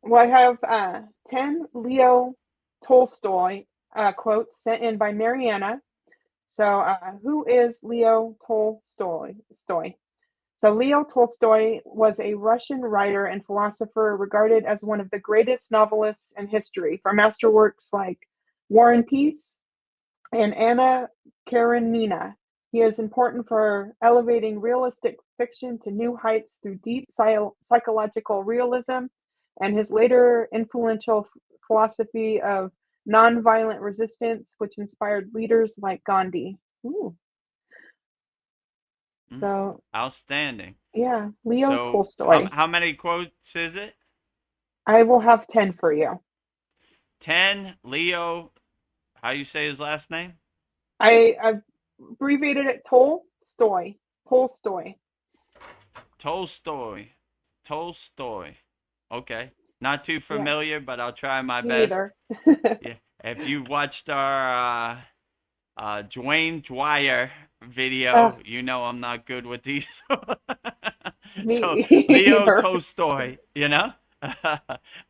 Well, I have 10 Leo Tolstoy quotes sent in by Mariana. So, who is Leo Tolstoy? So, Leo Tolstoy was a Russian writer and philosopher regarded as one of the greatest novelists in history for masterworks like War and Peace and Anna Karenina. He is important for elevating realistic fiction to new heights through deep psychological realism, and his later influential philosophy of nonviolent resistance, which inspired leaders like Gandhi. Ooh, Mm, so outstanding. yeah, Leo So how Tolstoy. how many quotes is it? I will have 10 for you. 10. Leo. How you say his last name? I've abbreviated it Tolstoy. Tolstoy. Tolstoy. Tolstoy. Okay. Not too Yeah, familiar, but I'll try my me best. neither. Yeah. If you watched our Dwayne Dwyer uh, video, you know I'm not good with these. So me Leo either. Tolstoy, you know.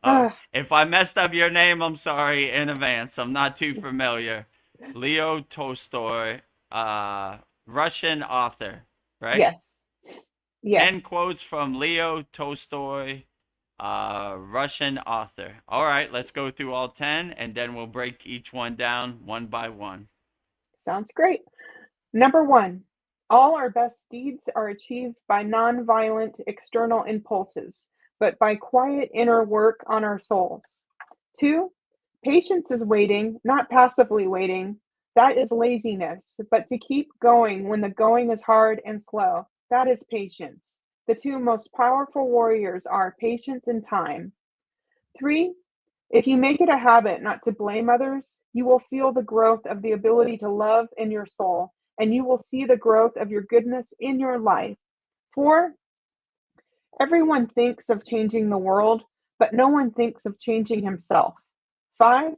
Uh, If I messed up your name, I'm sorry in advance. I'm not too familiar. Leo Tolstoy, uh, Russian author, right? yes, yes. 10 quotes from Leo Tolstoy, Russian author. All right, let's go through all 10 and then we'll break each one down one by one. Sounds great. Number one, all our best deeds are achieved by nonviolent external impulses, but by quiet inner work on our souls. Two, patience is waiting, not passively waiting. That is laziness, but to keep going when the going is hard and slow. That is patience. The two most powerful warriors are patience and time. Three, if you make it a habit not to blame others, you will feel the growth of the ability to love in your soul, and you will see the growth of your goodness in your life. Four, everyone thinks of changing the world, but no one thinks of changing himself. Five,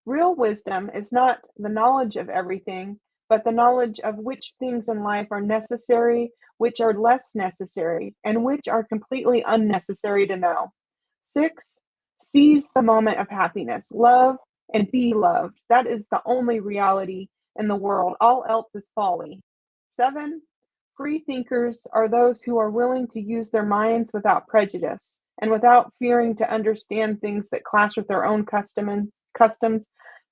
real wisdom is not the knowledge of everything, but the knowledge of which things in life are necessary, which are less necessary, and which are completely unnecessary to know. Six, seize the moment of happiness, love and be loved. That is the only reality in the world. All else is folly. Seven, free thinkers are those who are willing to use their minds without prejudice and without fearing to understand things that clash with their own customs,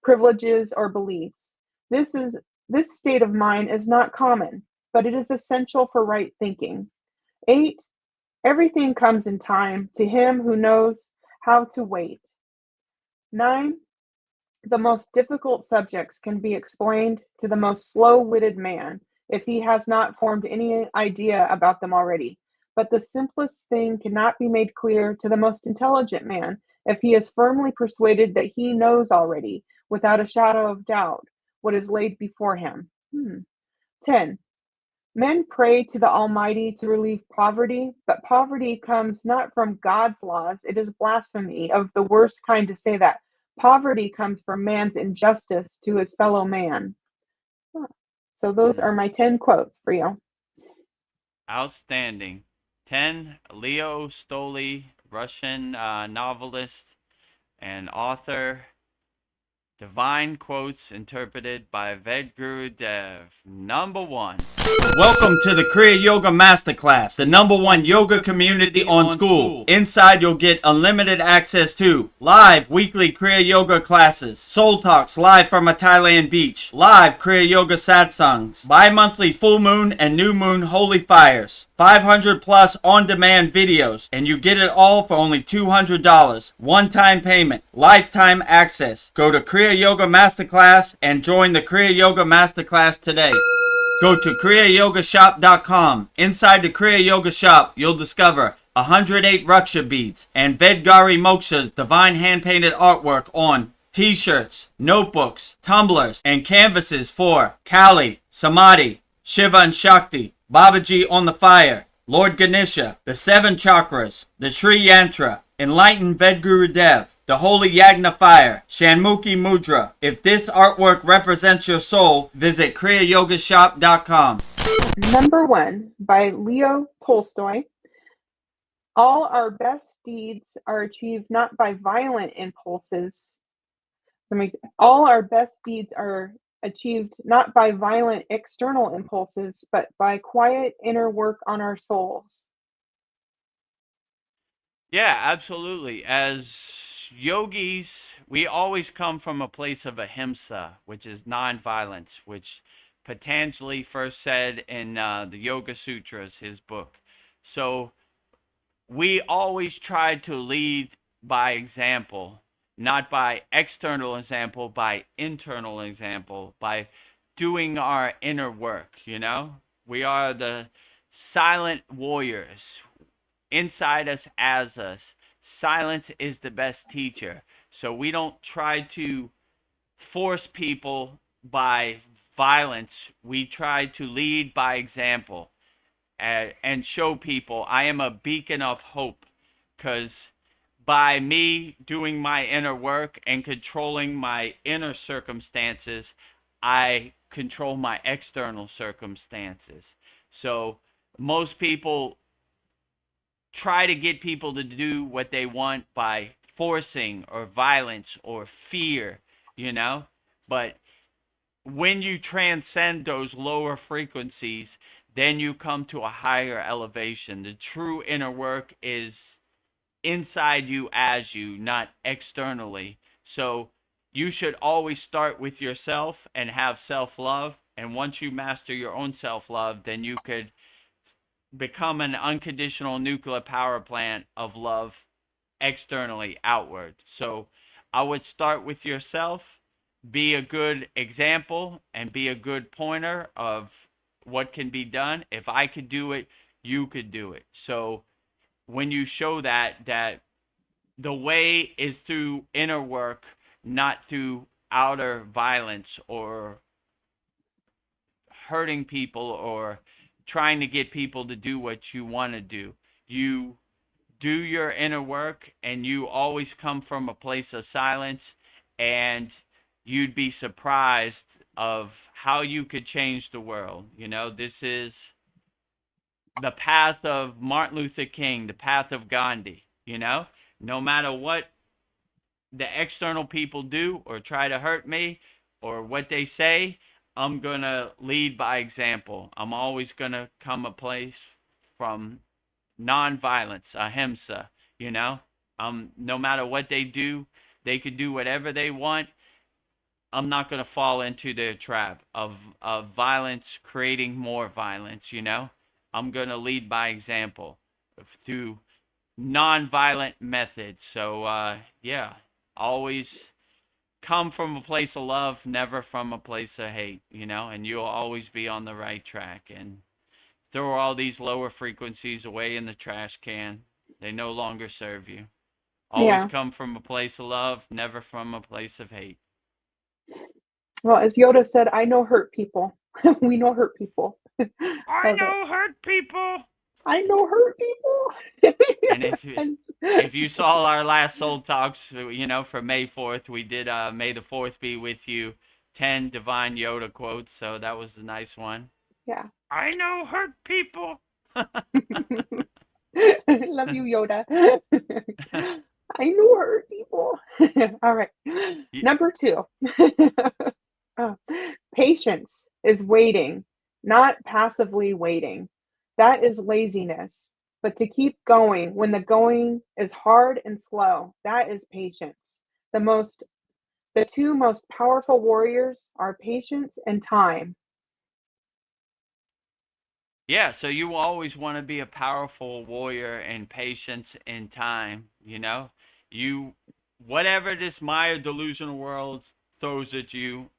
privileges, or beliefs. This is this state of mind is not common, but it is essential for right thinking. Eight, everything comes in time to him who knows how to wait. Nine, the most difficult subjects can be explained to the most slow witted man if he has not formed any idea about them already. But the simplest thing cannot be made clear to the most intelligent man if he is firmly persuaded that he knows already, without a shadow of doubt, what is laid before him. 10. Men pray to the Almighty to relieve poverty, but poverty comes not from God's laws. It is blasphemy of the worst kind to say that. Poverty comes from man's injustice to his fellow man. Huh. So, those are Mm, my 10 quotes for you. outstanding. 10. Leo Tolstoy, Russian novelist and author. Divine quotes interpreted by Vedguru Dev. Number one. Welcome to the Kriya Yoga Masterclass, the number one yoga community on SKOOL. Inside you'll get unlimited access to live weekly Kriya Yoga classes, soul talks live from a Thailand beach, live Kriya Yoga satsangs, bi-monthly full moon and new moon holy fires, 500 plus on-demand videos, and you get it all for only $200. One-time payment, lifetime access. Go to Kriya Yoga Masterclass and join the Kriya Yoga Masterclass today. Go to kriyayogashop.com. Inside the Kriya Yoga shop, you'll discover 108 Raksha beads and Vedgari Moksha's divine hand-painted artwork on t-shirts, notebooks, tumblers, and canvases for Kali, Samadhi, Shiva and Shakti, Babaji on the fire, Lord Ganesha, the seven chakras, the Sri Yantra, Enlightened Vedguru Dev, the Holy Yagna Fire, Shanmukhi Mudra. If this artwork represents your soul, visit kriyayogashop.com. Number one by Leo Tolstoy. All our best deeds are achieved not by violent impulses. All our best deeds are achieved not by violent external impulses, but by quiet inner work on our souls. Yeah, absolutely. As yogis, we always come from a place of ahimsa, which is nonviolence, which Patanjali first said in the Yoga Sutras, his book. So we always try to lead by example, not by external example, by internal example, by doing our inner work, you know? We are the silent warriors inside us as us. Silence is the best teacher. So we don't try to force people by violence. We try to lead by example and show people I am a beacon of hope because by me doing my inner work and controlling my inner circumstances, I control my external circumstances. So most people try to get people to do what they want by forcing or violence or fear, you know? But when you transcend those lower frequencies, then you come to a higher elevation. The true inner work is inside you as you, not externally. So you should always start with yourself and have self love. And once you master your own self love, then you could become an unconditional nuclear power plant of love externally outward. So I would start with yourself, be a good example, and be a good pointer of what can be done. If I could do it, you could do it. So when you show that the way is through inner work, not through outer violence or hurting people or trying to get people to do what you want to do. You do your inner work and you always come from a place of silence, and you'd be surprised of how you could change the world. You know, this is the path of Martin Luther King, the path of Gandhi, you know? No matter what the external people do or try to hurt me or what they say, I'm going to lead by example. I'm always going to come a place from nonviolence, ahimsa, you know? No matter what they do, they could do whatever they want. I'm not going to fall into their trap of violence creating more violence, you know? I'm going to lead by example through nonviolent methods. So, yeah, always come from a place of love, never from a place of hate, you know, and you'll always be on the right track. And throw all these lower frequencies away in the trash can. They no longer serve you. Always Yeah. come from a place of love, never from a place of hate. Well, as Yoda said, I know hurt people. We know hurt people. I Love it. know hurt people. I know hurt people. And And if you saw our last Soul Talks, you know, for May 4th, we did May the 4th be with you, 10 divine Yoda quotes, so that was a nice one. yeah. I know hurt people. Love you, Yoda. I know hurt people. All right. Number two. Uh, Patience is waiting, not passively waiting. That is laziness. But to keep going when the going is hard and slow, that is patience. The most the two most powerful warriors are patience and time. Yeah, so you always want to be a powerful warrior in patience and time, you know? You whatever this Maya delusional world throws at you,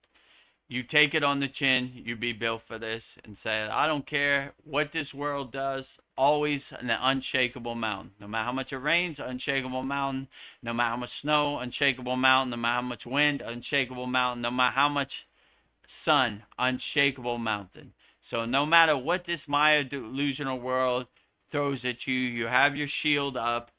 you take it on the chin, you be built for this and say, I don't care what this world does, always an unshakable mountain. No matter how much it rains, unshakable mountain. No matter how much snow, unshakable mountain. No matter how much wind, unshakable mountain. No matter how much sun, unshakable mountain. So no matter what this Maya delusional world throws at you, you have your shield up,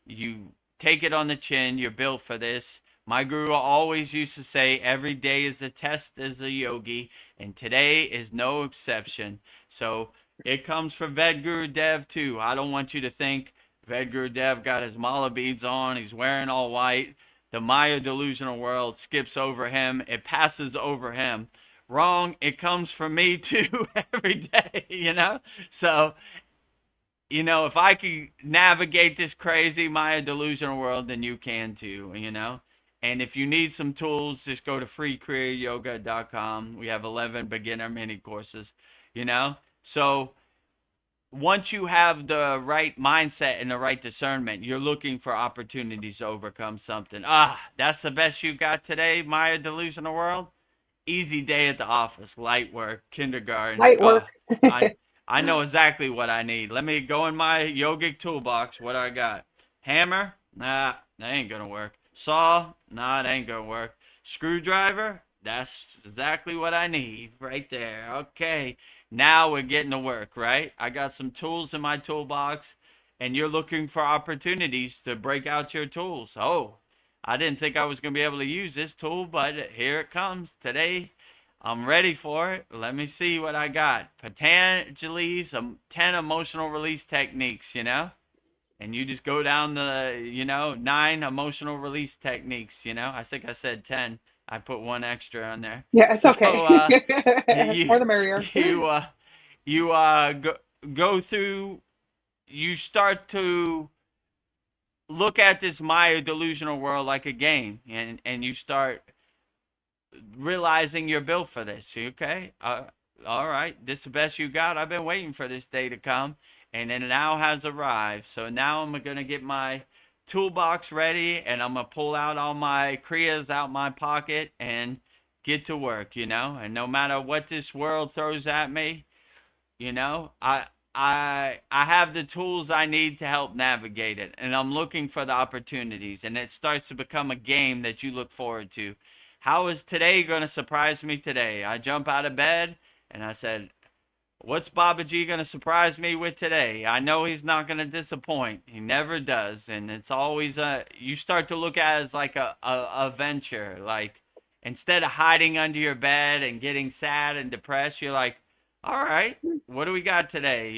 you take it on the chin, you're built for this. My guru always used to say, every day is a test as a yogi, and today is no exception. So it comes from Ved Guru Dev too. I don't want you to think Vedguru Dev got his mala beads on. He's wearing all white. The Maya delusional world skips over him. It passes over him. Wrong. It comes for me too every day, you know? So, if I can navigate this crazy Maya delusional world, then you can too, you know? And if you need some tools, just go to freekriyayogamasterclass.com. We have 11 beginner mini courses, you know? So, once you have the right mindset and the right discernment, you're looking for opportunities to overcome something. That's the best you got today, Maya Delusional World? Easy day at the office, light work, kindergarten. Light work. I I know exactly what I need. Let me go in my yogic toolbox. What I got? Hammer? Nah, that ain't gonna work. Saw? Nah, that ain't gonna work. Screwdriver? That's exactly what I need right there. Okay, now we're getting to work, right? I got some tools in my toolbox, and you're looking for opportunities to break out your tools. Oh, I didn't think I was going to be able to use this tool, but here it comes today. I'm ready for it. Let me see what I got. Patanjali's 10 emotional release techniques, And you just go down the, 9 emotional release techniques, I think I said 10. I put one extra on there. Yeah, it's So, okay. you, More the merrier. you, go through, you start to look at this Maya delusional world like a game, and you start realizing you're built for this. Okay, all right, this is the best you got. I've been waiting for this day to come, and it now has arrived. So now I'm gonna get my toolbox ready, and I'm gonna pull out all my kriyas out my pocket and get to work. And no matter what this world throws at me, you know, I have the tools I need to help navigate it, and I'm looking for the opportunities, and it starts to become a game that you look forward to. How is today going to surprise me today? I jump out of bed and I said, "What's Babaji going to surprise me with today?" I know he's not going to disappoint. He never does, and it's always you start to look at it as like a venture. Like, instead of hiding under your bed and getting sad and depressed, you're like, "All right, what do we got today?"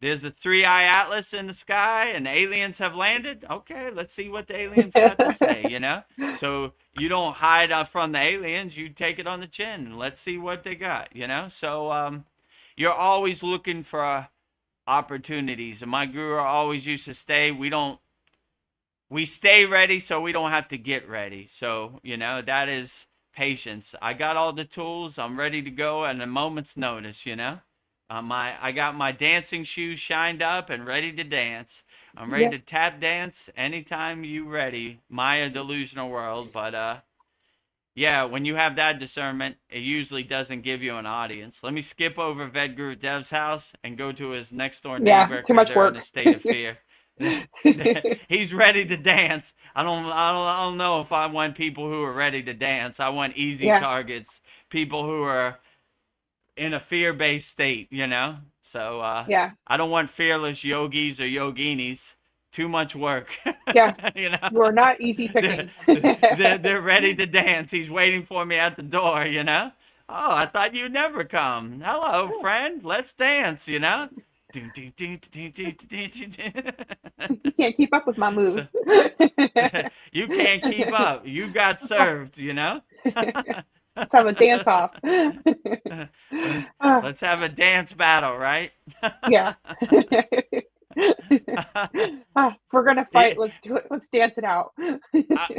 There's the three-eye atlas in the sky, and aliens have landed. Okay, let's see what the aliens got to say. So you don't hide from the aliens; you take it on the chin, and let's see what they got. So you're always looking for opportunities, and my guru always used to say, we stay ready so we don't have to get ready. So that is patience. I got all the tools. I'm ready to go at a moment's notice. I got my dancing shoes shined up and ready to dance. I'm ready Yeah, to tap dance anytime you ready. Maya delusional world, but yeah, when you have that discernment, it usually doesn't give you an audience. Let me skip over Vedguru Dev's house and go to his next door yeah, neighbor too because much they're in a work. state of fear. He's ready to dance. I don't know if I want people who are ready to dance. I want easy Yeah, targets, people who are in a fear-based state. So yeah, I don't want fearless yogis or yoginis. Too much work. yeah. you know, You are not easy they're, pickings. they're ready to dance. He's waiting for me at the door. Oh, I thought you'd never come. Hello, friend. Let's dance. You can't keep up with my So moves. you can't keep up. You got served. Let's have a dance off. Ah, Let's have a dance battle, right? yeah. If we're gonna fight, let's do it. Let's dance it out.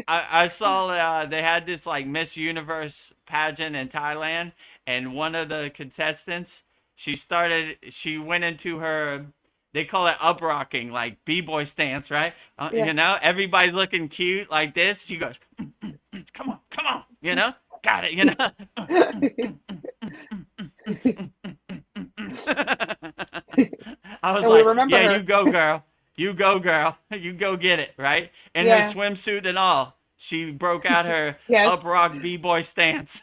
I saw they had this like Miss Universe pageant in Thailand, and one of the contestants, she went into her, they call it up rocking, like b-boy stance, right? Yeah. Everybody's looking cute like this. She goes, come on, got it, I was And we like, remember yeah, you her. go, girl. You go, girl. You go get it, right? In her Yeah. swimsuit and all. She broke out her Yes. up rock b-boy stance.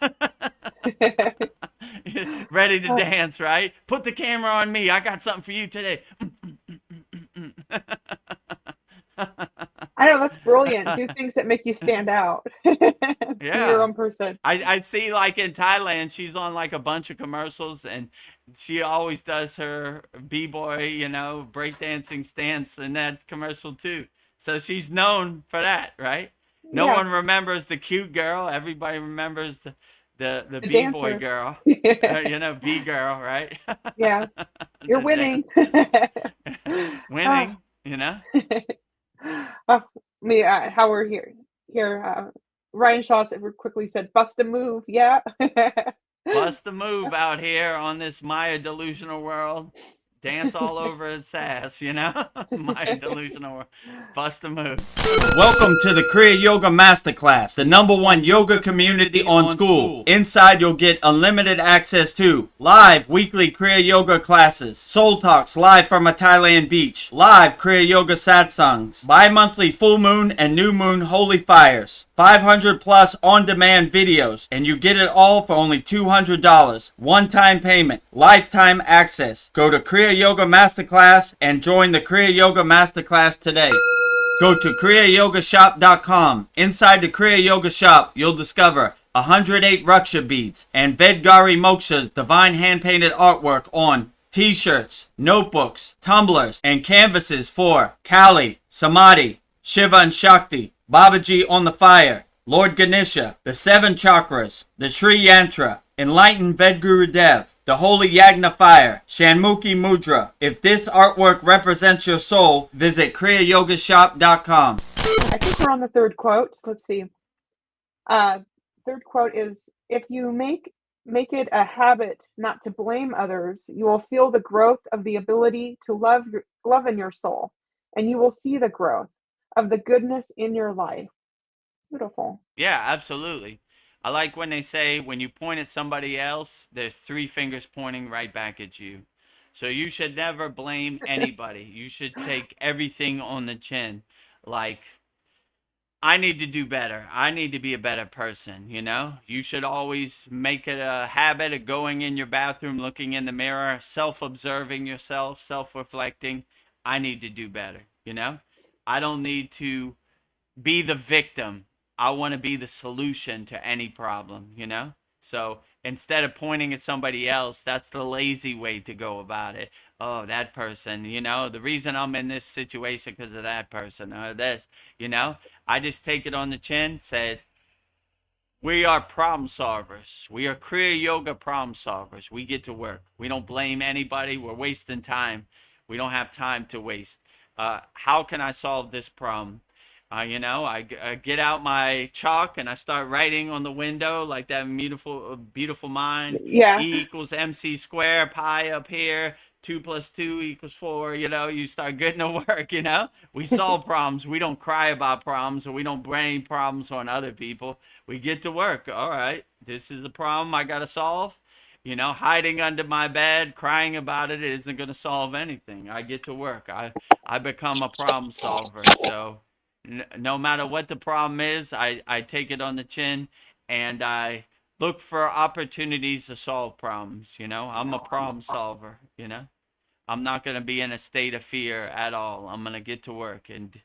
Ready to Ah, dance, right? Put the camera on me. I got something for you today. I know, that's brilliant. Do things that make you stand out. Be your Yeah. own person. I see like in Thailand, she's on like a bunch of commercials and she always does her b-boy, breakdancing stance in that commercial too. So she's known for that, right? No Yeah, one remembers the cute girl. Everybody remembers the the b-boy dancer. girl. B girl, right? Yeah, you're The winning. Ah, winning, you know? oh, me, how we're here, Ryan Shaw quickly said, "Bust a move." Yeah. Bust a move out here on this Maya delusional world. Dance all over its ass, Maya delusional world. Bust a move. Welcome to the Kriya Yoga Masterclass, the #1 yoga community on SKOOL. Inside, you'll get unlimited access to live weekly Kriya Yoga classes, soul talks live from a Thailand beach, live Kriya Yoga satsangs, bi-monthly full moon and new moon holy fires, 500 plus on-demand videos, and you get it all for only $200. One-time payment, lifetime access. Go to Kriya Yoga Masterclass and join the Kriya Yoga Masterclass today. Go to kriyayogamasterclass.com. Inside the Kriya Yoga shop, you'll discover 108 Raksha beads and Vedgari Moksha's divine hand-painted artwork on t-shirts, notebooks, tumblers, and canvases for Kali, Samadhi, Shiva and Shakti, Babaji on the fire, Lord Ganesha, the 7 chakras, the Sri Yantra, Enlightened Vedguru Dev, the Holy Yagna Fire, Shanmukhi Mudra. If this artwork represents your soul, visit kriyayogashop.com. I think we're on the third quote. Let's see. Uh, third quote is, "If you make it a habit not to blame others, you will feel the growth of the ability to love in your soul, and you will see the growth of the goodness in your life." Beautiful. Yeah, absolutely. I like when they say when you point at somebody else, there's 3 fingers pointing right back at you. So you should never blame anybody. You should take everything on the chin. Like, I need to do better. I need to be a better person. You should always make it a habit of going in your bathroom, looking in the mirror, self observing yourself, self reflecting. I need to do better. I don't need to be the victim. I want to be the solution to any problem. So instead of pointing at somebody else, that's the lazy way to go about it. Oh, that person, the reason I'm in this situation because of that person or this, you know. I just take it on the chin, said, we are problem solvers. We are Kriya Yoga problem solvers. We get to work. We don't blame anybody. We're wasting time. We don't have time to waste. How can I solve this problem? I get out my chalk and I start writing on the window like that beautiful mind. Yeah. E equals MC square, pi up here. 2 plus 2 equals 4. You start getting to work. We solve problems. We don't cry about problems or we don't blame problems on other people. We get to work. All right, this is a problem I got to solve. Hiding under my bed, crying about it isn't going to solve anything. I get to work. I become a problem solver. So no matter what the problem is, I take it on the chin and I look for opportunities to solve problems. I'm a problem solver. I'm not going to be in a state of fear at all. I'm going to get to work and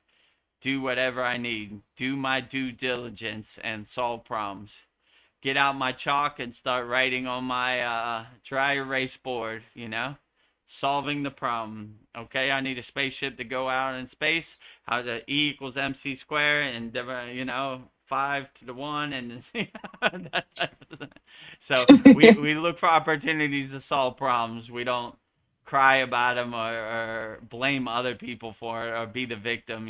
do whatever I need, do my due diligence and solve problems. Get out my chalk and start writing on my dry erase board. Solving the problem. Okay, I need a spaceship to go out in space. How the E equals MC square and 5 to the 1 and that type of thing. So we look for opportunities to solve problems. We don't cry about them or blame other people for it or be the victim.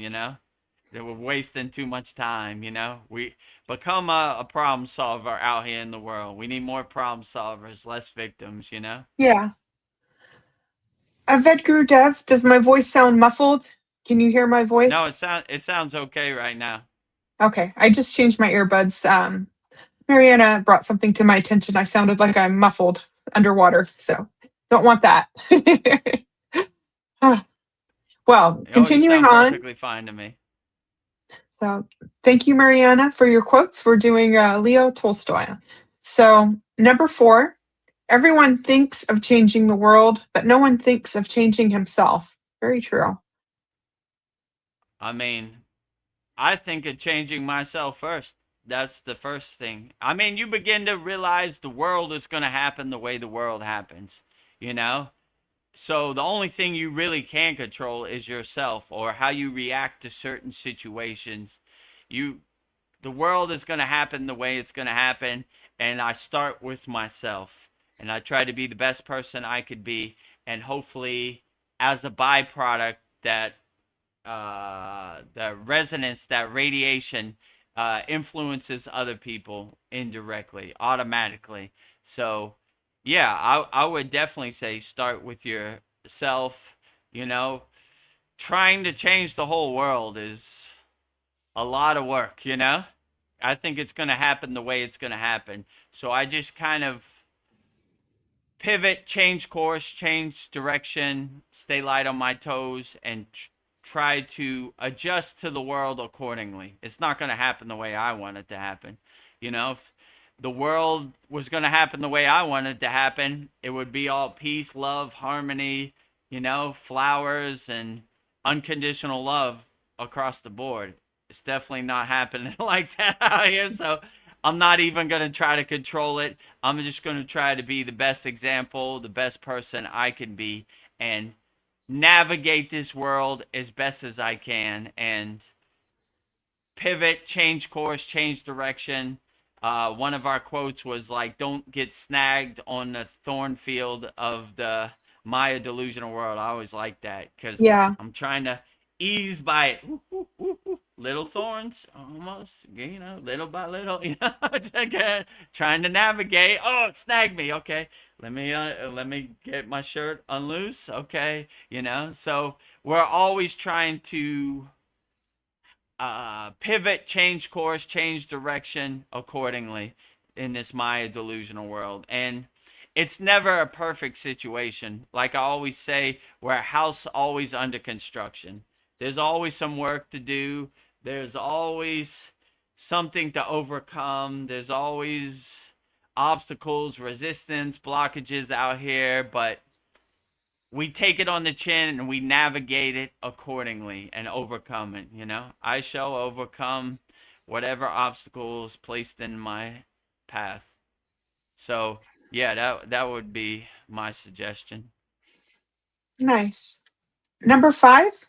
That we're wasting too much time. We become a problem solver out here in the world. We need more problem solvers, less victims. Yeah. Vedguru Dev, does my voice sound muffled? Can you hear my No, it voice? sounds okay right now. Okay, I just changed my earbuds. Mariana brought something to my attention. I sounded like I'm muffled underwater, so don't want that. Ah, well, Oh, you continuing sound on. perfectly fine to me. So, thank you, Mariana, for your quotes. We're doing Leo Tolstoy. So, number 4, everyone thinks of changing the world, but no one thinks of changing himself. Very true. I mean, I think of changing myself first. That's the first thing. I mean, you begin to realize the world is going to happen the way the world happens, you know? So the only thing you really can control is yourself or how you react to certain situations. You the world is going to happen the way it's going to happen, and I start with myself, and I try to be the best person I could be, and hopefully as a byproduct that the resonance, that radiation influences other people indirectly, automatically. So, yeah, I would definitely say start with yourself. You know, trying to change the whole world is a lot of work, you know? I think it's going to happen the way it's going to happen. So I just kind of pivot, change course, change direction, stay light on my toes, and try to adjust to the world accordingly. It's not going to happen the way I want it to happen. You know, if the world was going to happen the way I wanted it to happen, it would be all peace, love, harmony, you know, flowers, and unconditional love across the board. It's definitely not happening like that out here. So I'm not even going to try to control it. I'm just going to try to be the best example, the best person I can be, and navigate this world as best as I can and pivot, change course, change direction. One of our quotes was like, "Don't get snagged on the thorn field of the Maya delusional world." I always like that because Yeah. I'm trying to ease by it. Ooh, ooh, ooh, ooh. Little thorns, almost, you know, little by little, you know, trying to navigate. Oh, it snagged me. Okay, let me get my shirt unloose. Okay, you know. So we're always trying to pivot, change course, change direction accordingly in this Maya delusional world. And it's never a perfect situation. Like I always say, we're a house always under construction. There's always some work to do. There's always something to overcome. There's always obstacles, resistance, blockages out here, but we take it on the chin and we navigate it accordingly and overcome it. You know, I shall overcome whatever obstacles placed in my path. So yeah, that would be my suggestion. Nice. Number 5,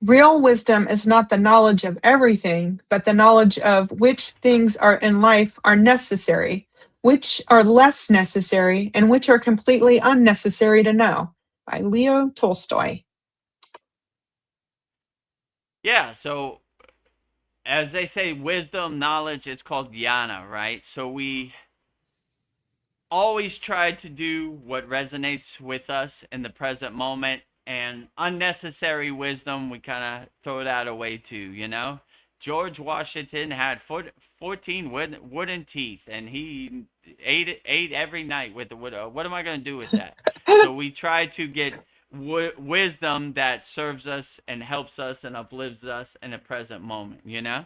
real wisdom is not the knowledge of everything, but the knowledge of which things are in life are necessary, which are less necessary, and which are completely unnecessary to know. By Leo Tolstoy. Yeah, so as they say, wisdom, knowledge, it's called jnana, right? So we always try to do what resonates with us in the present moment, and unnecessary wisdom we kind of throw that away too, you know. George Washington had 14 wooden teeth, and he ate every night with the wood. What am I going to do with that? So we try to get wisdom that serves us and helps us and uplifts us in the present moment, you know.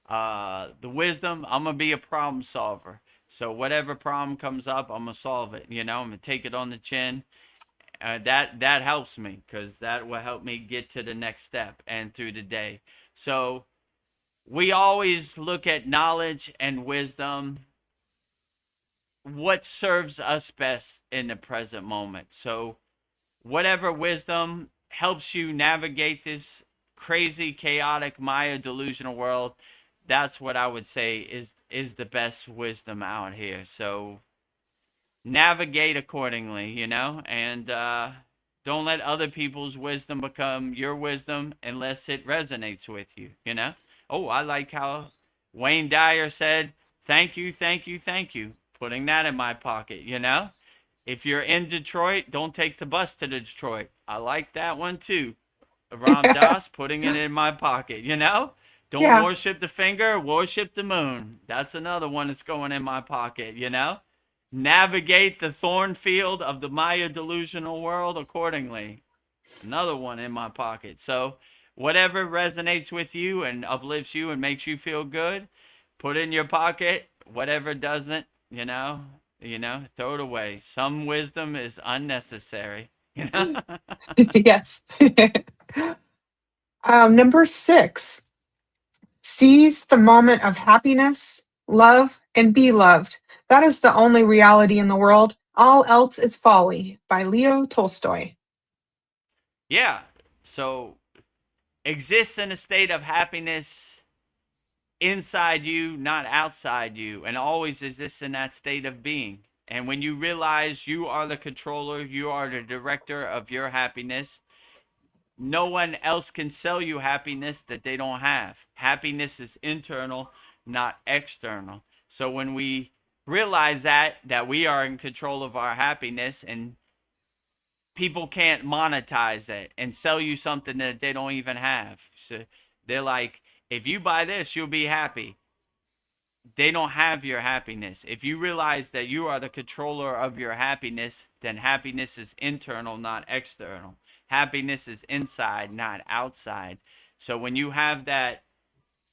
The wisdom, I'm gonna be a problem solver. So whatever problem comes up, I'm gonna solve it. You know, I'm gonna take it on the chin. That helps me because that will help me get to the next step and through the day. So we always look at knowledge and wisdom, what serves us best in the present moment. So whatever wisdom helps you navigate this crazy, chaotic, Maya delusional world, that's what I would say is the best wisdom out here. So navigate accordingly, you know, and don't let other people's wisdom become your wisdom unless it resonates with you, you know. Oh, I like how Wayne Dyer said, "Thank you, thank you, thank you," putting that in my pocket, you know. If you're in Detroit, don't take the bus to Detroit. I like that one too. Ram Dass putting it in my pocket, you know? Don't Yeah. worship the finger, worship the moon. That's another one that's going in my pocket, you know? Navigate the thorn field of the Maya delusional world accordingly. Another one in my pocket. So, whatever resonates with you and uplifts you and makes you feel good, put in your pocket. Whatever doesn't, throw it away. Some wisdom is unnecessary, you know? Yes. Number 6, Seize the moment of happiness, love, and be loved. That is the only reality in the world. All else is folly. By Leo Tolstoy. Yeah. So exist in a state of happiness inside you, not outside you, and always exist in that state of being. And when you realize you are the controller, you are the director of your happiness, no one else can sell you happiness that they don't have. Happiness is internal, not external. So when we realize that we are in control of our happiness, and people can't monetize it and sell you something that they don't even have. So they're like, if you buy this, you'll be happy. They don't have your happiness. If you realize that you are the controller of your happiness, then happiness is internal, not external. Happiness is inside, not outside. So when you have that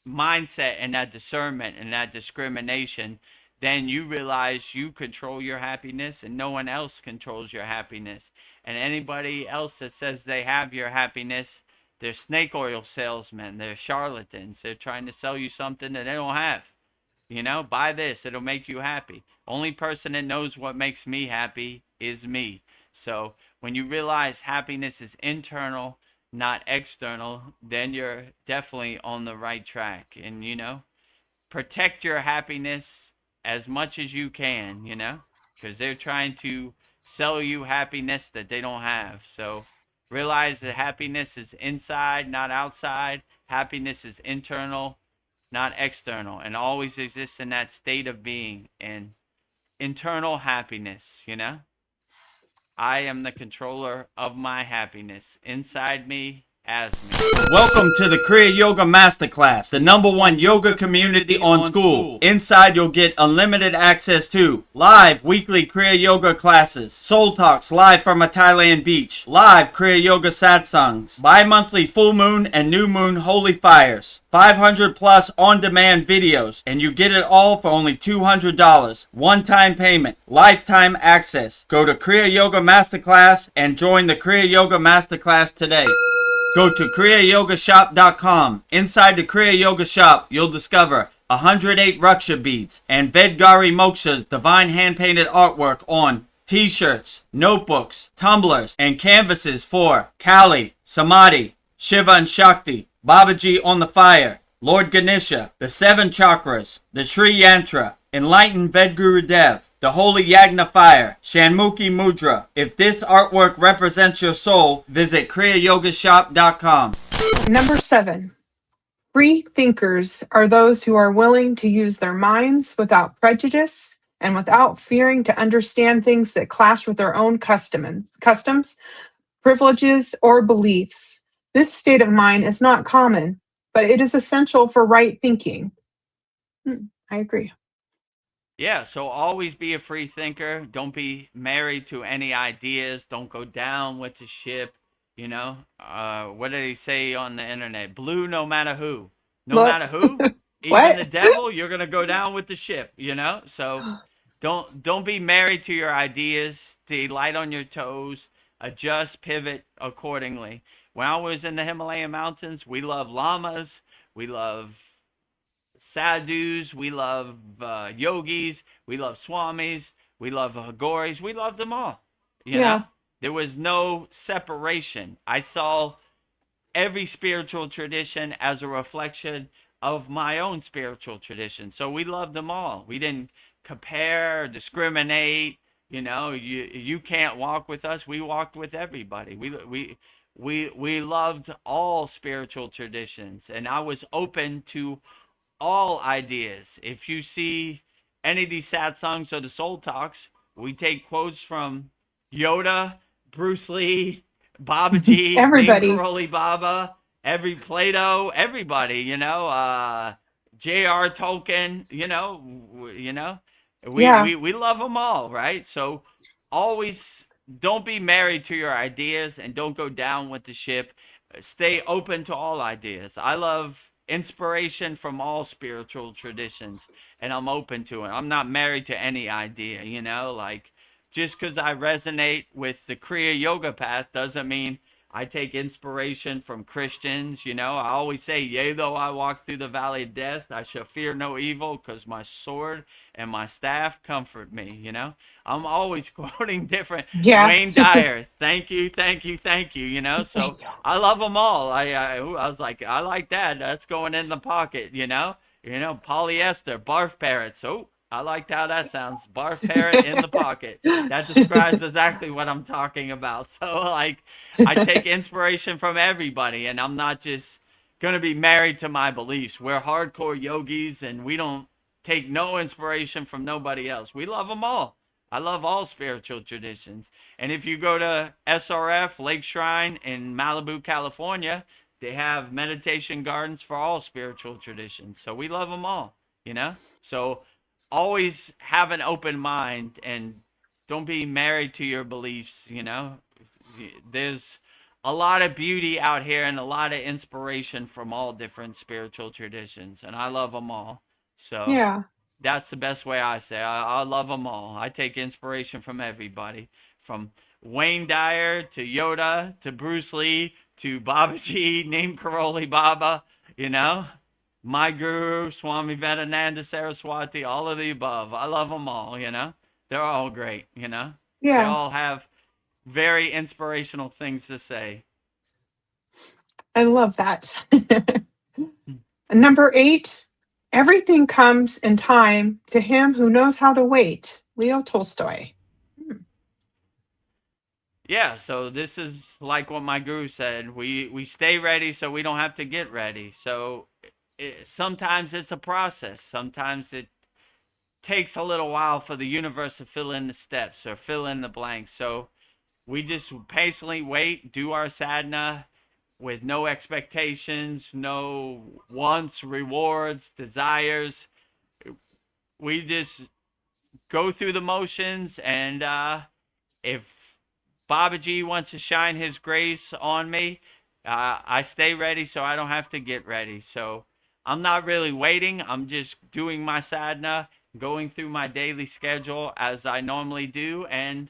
mindset and that discernment and that discrimination, then you realize you control your happiness and no one else controls your happiness. And anybody else that says they have your happiness, they're snake oil salesmen, they're charlatans, they're trying to sell you something that they don't have. Buy this, it'll make you happy. Only person that knows what makes me happy is me. So when you realize happiness is internal, not external, then you're definitely on the right track. And, protect your happiness as much as you can, because they're trying to sell you happiness that they don't have. So realize that happiness is inside, not outside. Happiness is internal, not external, and always exists in that state of being and internal happiness. I am the controller of my happiness inside me as me. Welcome to the Kriya Yoga Masterclass, the #1 yoga community on SKOOL. Inside you'll get unlimited access to live weekly Kriya Yoga classes, soul talks live from a Thailand beach, live Kriya Yoga satsangs, bi-monthly full moon and new moon holy fires, 500 plus on-demand videos, and you get it all for only $200. One-time payment, lifetime access. Go to Kriya Yoga Masterclass and join the Kriya Yoga Masterclass today. Go to kriyayogamasterclass.com. Inside the Kriya Yoga shop, you'll discover 108 Raksha beads and Vedgari Moksha's divine hand-painted artwork on t-shirts, notebooks, tumblers, and canvases for Kali, Samadhi, Shiva and Shakti, Babaji on the fire, Lord Ganesha, the 7 chakras, the Sri Yantra, Enlightened Vedguru Dev, the Holy Yagna Fire, Shanmukhi Mudra. If this artwork represents your soul, visit kriyayogashop.com. Number 7. Free thinkers are those who are willing to use their minds without prejudice and without fearing to understand things that clash with their own customs, privileges, or beliefs. This state of mind is not common, but it is essential for right thinking. I agree. Yeah, so always be a free thinker. Don't be married to any ideas. Don't go down with the ship. What did he say on the internet? Blue no matter who. No What? matter who, even What? the devil, you're gonna go down with the ship. So don't be married to your ideas. Stay light on your toes. Adjust, pivot accordingly. When I was in the Himalayan mountains, we love llamas. We love sadhus, we love yogis, we love swamis, we love agoris, we loved them all. You Yeah. know, there was no separation. I saw every spiritual tradition as a reflection of my own spiritual tradition. So we loved them all. We didn't compare, discriminate. You can't walk with us. We walked with everybody. We loved all spiritual traditions, and I was open to all ideas. If you see any of these sad songs or the soul talks, we take quotes from Yoda, Bruce Lee, Babaji, Neem Everybody. Karoli Baba, every Plato, everybody, J.R. Tolkien, Yeah. we love them all, right? So always don't be married to your ideas and don't go down with the ship. Stay open to all ideas. I love inspiration from all spiritual traditions, and I'm open to it. I'm not married to any idea, like just because I resonate with the Kriya Yoga path doesn't mean I take inspiration from Christians. I always say, yea, though I walk through the valley of death, I shall fear no evil because my sword and my staff comfort me. I'm always quoting different Yeah. Wayne Dyer. Thank you, thank you, thank you. So Thank you. I love them all. I was like, I like that. That's going in the pocket. Polyester, barf parrots. Oh, I liked how that sounds. Barf parrot in the pocket. That describes exactly what I'm talking about. So, like, I take inspiration from everybody, and I'm not just going to be married to my beliefs. We're hardcore yogis, and we don't take no inspiration from nobody else. We love them all. I love all spiritual traditions. And if you go to SRF Lake Shrine in Malibu, California, they have meditation gardens for all spiritual traditions. So we love them all. So always have an open mind and don't be married to your beliefs. There's a lot of beauty out here and a lot of inspiration from all different spiritual traditions, and I love them all. So Yeah. that's the best way I say. I love them all. I take inspiration from everybody, from Wayne Dyer to Yoda to Bruce Lee to Babaji, Neem Karoli Baba. You know, my guru Swami Vedananda Saraswati, all of the above. I love them all. They're all great. They Yeah. all have very inspirational things to say. I love that. Number 8, everything comes in time to him who knows how to wait. Leo Tolstoy. Hmm. Yeah, so this is like what my guru said. We stay ready so we don't have to get ready. So sometimes it's a process. Sometimes it takes a little while for the universe to fill in the steps or fill in the blanks. So we just patiently wait, do our sadhana with no expectations, no wants, rewards, desires. We just go through the motions, and if Babaji wants to shine his grace on me, I stay ready so I don't have to get ready. So I'm not really waiting. I'm just doing my sadhana, going through my daily schedule as I normally do, and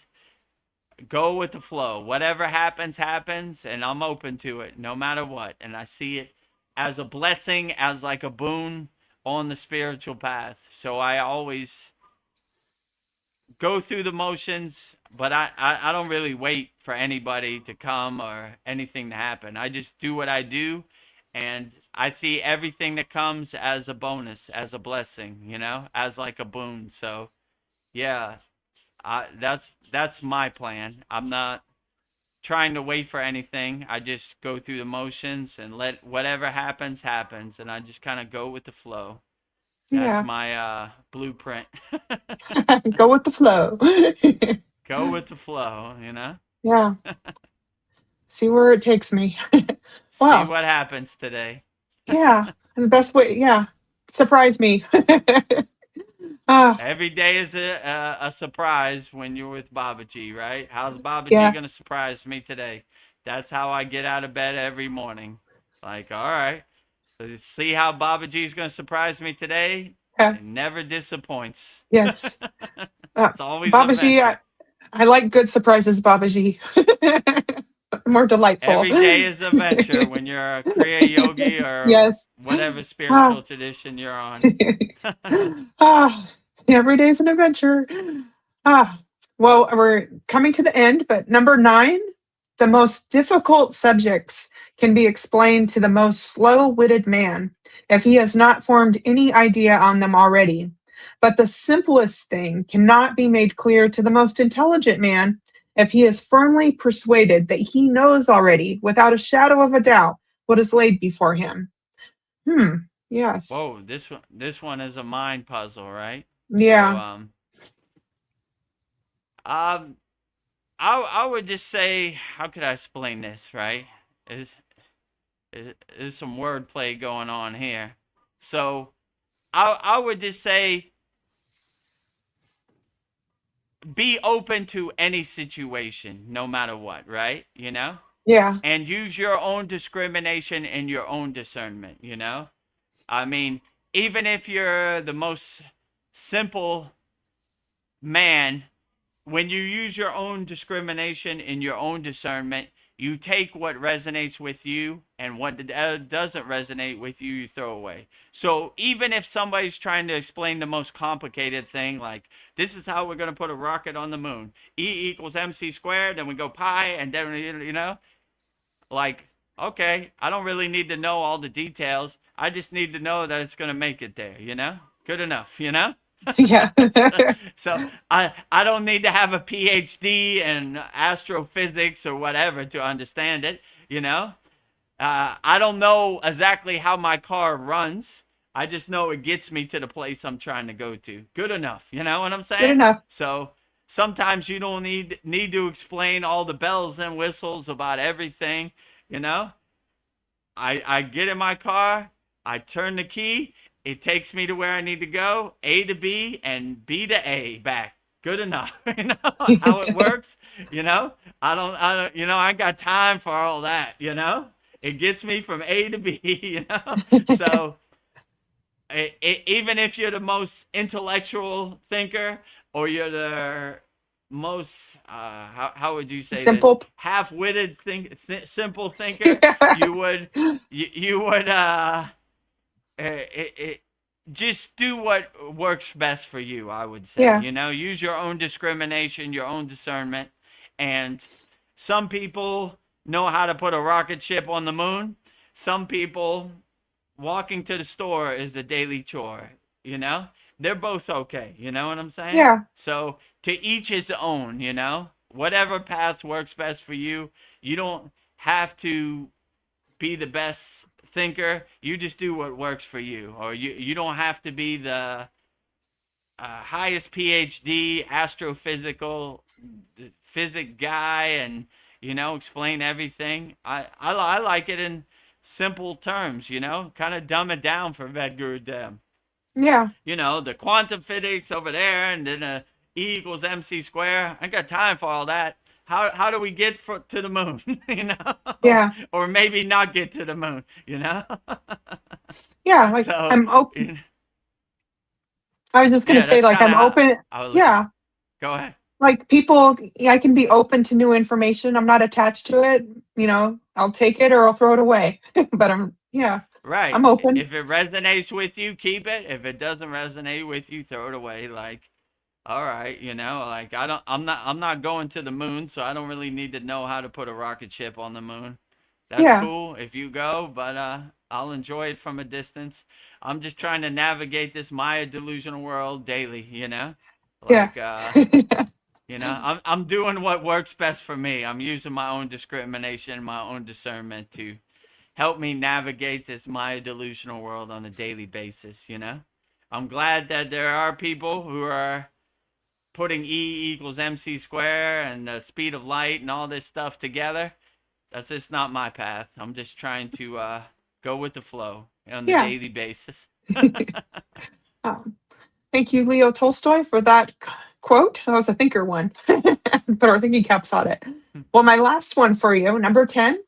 go with the flow. Whatever happens, happens, and I'm open to it no matter what. And I see it as a blessing, as like a boon on the spiritual path. So I always go through the motions, but I don't really wait for anybody to come or anything to happen. I just do what I do, and I see everything that comes as a bonus, as a blessing, as like a boon. So yeah, that's my plan. I'm not trying to wait for anything. I just go through the motions and let whatever happens happens, and I just kind of go with the flow. That's Yeah. my blueprint. Go with the flow. Go with the flow. Yeah. See where it takes me. See Wow. what happens today. Yeah. And the best way, yeah. Surprise me. Ah, Every day is a surprise when you're with Babaji, right? How's Babaji yeah. going to surprise me today? That's how I get out of bed every morning. Like, all right, let's see how Babaji's going to surprise me today. Yeah. It never disappoints. Yes. It's always Babaji, adventure. I like good surprises, Babaji. More delightful. Every day is adventure when you're a Kriya yogi or Yes. whatever Ah. spiritual tradition you're on. Ah, every day's an adventure. Ah, well, we're coming to the end, but number 9, the most difficult subjects can be explained to the most slow witted man if he has not formed any idea on them already. But the simplest thing cannot be made clear to the most intelligent man if he is firmly persuaded that he knows already, without a shadow of a doubt, what is laid before him. Hmm, yes. Whoa, this one is a mind puzzle, right? So Yeah, um I would just say, how could I explain this, right? Is there's some wordplay going on here. So I would just say, be open to any situation, no matter what, right? yeah, And use your own discrimination and your own discernment. I mean, even if you're the most simple man, when you use your own discrimination and your own discernment, You take what resonates with you, and what doesn't resonate with you, you throw away. So even if somebody's trying to explain the most complicated thing, like this is how we're going to put a rocket on the moon, E equals mc squared, then we go pi, and then, like, okay, I don't really need to know all the details. I just need to know that it's going to make it there, Good enough. Yeah. so, so I don't need to have a PhD in astrophysics or whatever to understand it, you know. I don't know exactly how my car runs. I just know it gets me to the place I'm trying to go to. Good enough, you know what I'm Good saying? enough. So sometimes you don't need to explain all the bells and whistles about everything, you know. I get in my car, I turn the key, it takes me to where I need to go, A to B and B to A back. Good enough. You know how it works, you know? I got time for all that, you know? It gets me from A to B, you know? So even if you're the most intellectual thinker, or you're the most how would you say this, Simple. half-witted simple thinker, you would you would it, just do what works best for you, I would say. Yeah. Use your own discrimination, your own discernment. And some people know how to put a rocket ship on the moon. Some people, walking to the store is a daily chore, you know? They're both okay, you know what I'm saying? Yeah. So to each his own, Whatever path works best for you. You don't have to be the best thinker. You just do what works for you. Or you don't have to be the highest PhD astrophysical physic guy and explain everything. I like it in simple terms, kind of dumb it down for Vedguru Dem. Yeah. The quantum physics over there, and then E equals mc square. I ain't got time for all that. How do we get to the moon? Yeah. Or maybe not get to the moon. Yeah. Like So I'm open. I was just gonna yeah, say, that's like kind of I'm how open. I would look at it. Yeah. Go ahead. Like people, yeah, I can be open to new information. I'm not attached to it. I'll take it or I'll throw it away. But yeah, Right. I'm open. If it resonates with you, keep it. If it doesn't resonate with you, throw it away. Like, all right, like I'm not going to the moon, so I don't really need to know how to put a rocket ship on the moon. That's Yeah. cool if you go, but I'll enjoy it from a distance. I'm just trying to navigate this Maya delusional world daily. Yeah. Like I'm doing what works best for me. I'm using my own discrimination, my own discernment to help me navigate this Maya delusional world on a daily basis. I'm glad that there are people who are putting E equals mc square and the speed of light and all this stuff together. That's just not my path. I'm just trying to go with the flow on the Yeah. daily basis. Um, Thank you, Leo Tolstoy, for that quote. That was a thinker one. Put our thinking caps on it. Well, my last one for you, number 10.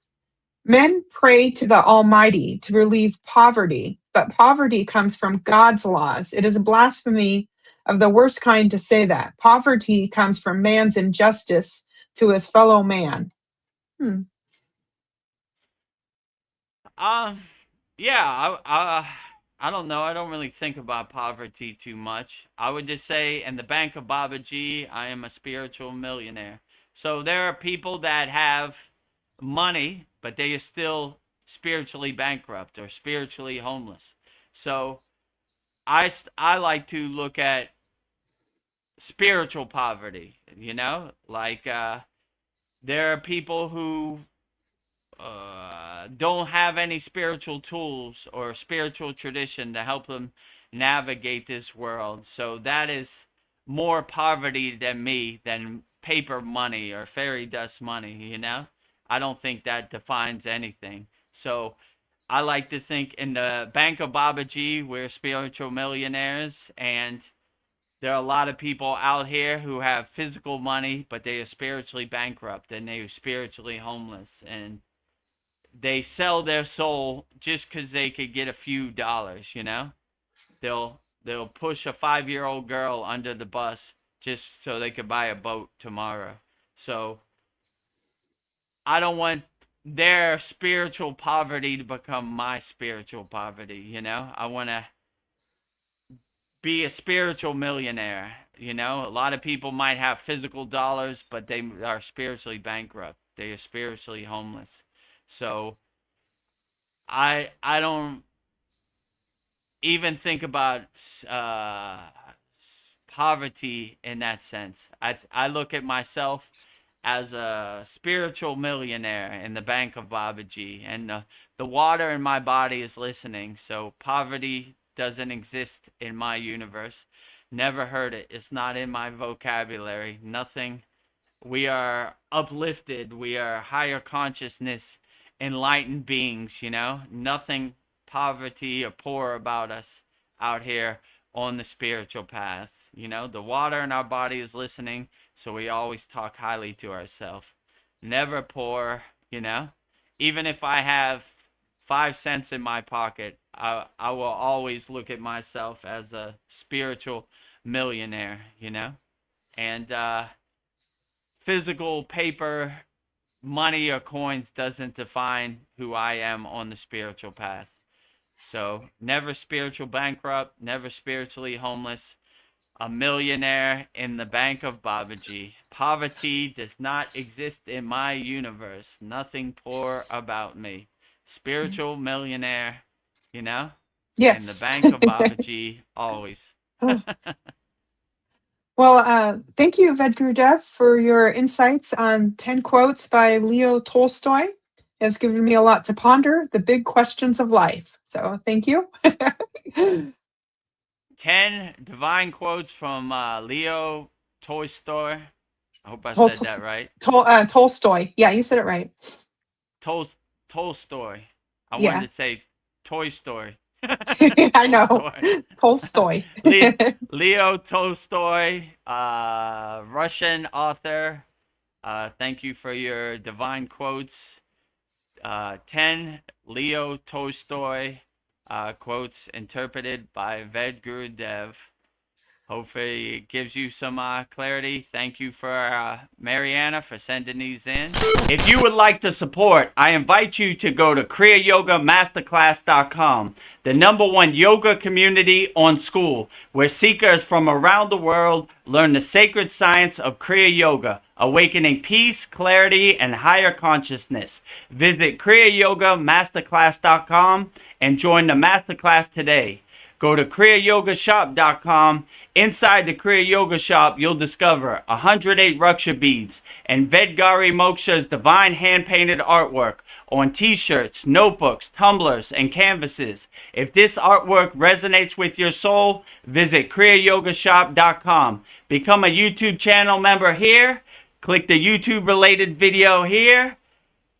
Men pray to the Almighty to relieve poverty, but poverty comes from God's laws. It is a blasphemy of the worst kind to say that. Poverty comes from man's injustice to his fellow man. Hmm. Um, yeah, I don't know. I don't really think about poverty too much. I would just say, in the bank of Baba G, I am a spiritual millionaire. So there are people that have money, but they are still spiritually bankrupt or spiritually homeless. So I like to look at spiritual poverty. Like there are people who don't have any spiritual tools or spiritual tradition to help them navigate this world. So that is more poverty than me, than paper money or fairy dust money. I don't think that defines anything. So I like to think, in the Bank of Babaji, we're spiritual millionaires, and there are a lot of people out here who have physical money, but they are spiritually bankrupt and they are spiritually homeless. And they sell their soul just because they could get a few dollars. They'll push a 5-year-old girl under the bus just so they could buy a boat tomorrow. So I don't want their spiritual poverty to become my spiritual poverty, you know? I want to be a spiritual millionaire, you know? A lot of people might have physical dollars, but they are spiritually bankrupt. They are spiritually homeless. So I don't even think about uh, poverty in that sense. I look at myself as a spiritual millionaire in the bank of Babaji, and the water in my body is listening. So poverty doesn't exist in my universe. Never heard it. It's not in my vocabulary. Nothing. We are uplifted. We are higher consciousness, enlightened beings, you know? Nothing poverty or poor about us out here on the spiritual path. You know, the water in our body is listening, so we always talk highly to ourselves. Never poor, you know? Even if I have 5 cents in my pocket, I will always look at myself as a spiritual millionaire, you know? And physical paper, money, or coins doesn't define who I am on the spiritual path. So, never spiritual bankrupt, never spiritually homeless, a millionaire in the bank of Babaji. Poverty does not exist in my universe. Nothing poor about me. Spiritual millionaire, you know, in the Yes. bank of Babaji always. Well, thank you, Vedgurudev, for your insights on 10 quotes by Leo Tolstoy. It has given me a lot to ponder, the big questions of life. So thank you. 10 divine quotes from Leo Tolstoy. I hope I said that right. Tolstoy. Yeah, you said it right. Tol- Tolstoy. I Yeah, wanted to say Toy Story. I know. Tolstoy. Tolstoy. Leo Tolstoy, Russian author. Thank you for your divine quotes. 10 Leo Tolstoy quotes interpreted by Vedgurudev. Hopefully it gives you some clarity. Thank you for Mariana for sending these in. If you would like to support, I invite you to go to kriyayogamasterclass.com, the #1 yoga community on SKOOL, where seekers from around the world learn the sacred science of Kriya Yoga, awakening peace, clarity, and higher consciousness. Visit kriyayogamasterclass.com and join the masterclass today. Go to kriyayogashop.com. Inside the Kriya Yoga Shop, you'll discover 108 Raksha beads and Vedgari Moksha's divine hand-painted artwork on t-shirts, notebooks, tumblers, and canvases. If this artwork resonates with your soul, visit kriyayogashop.com. Become a YouTube channel member here. Click the YouTube-related video here.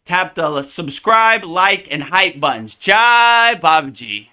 Tap the subscribe, like, and hype buttons. Jai Babaji.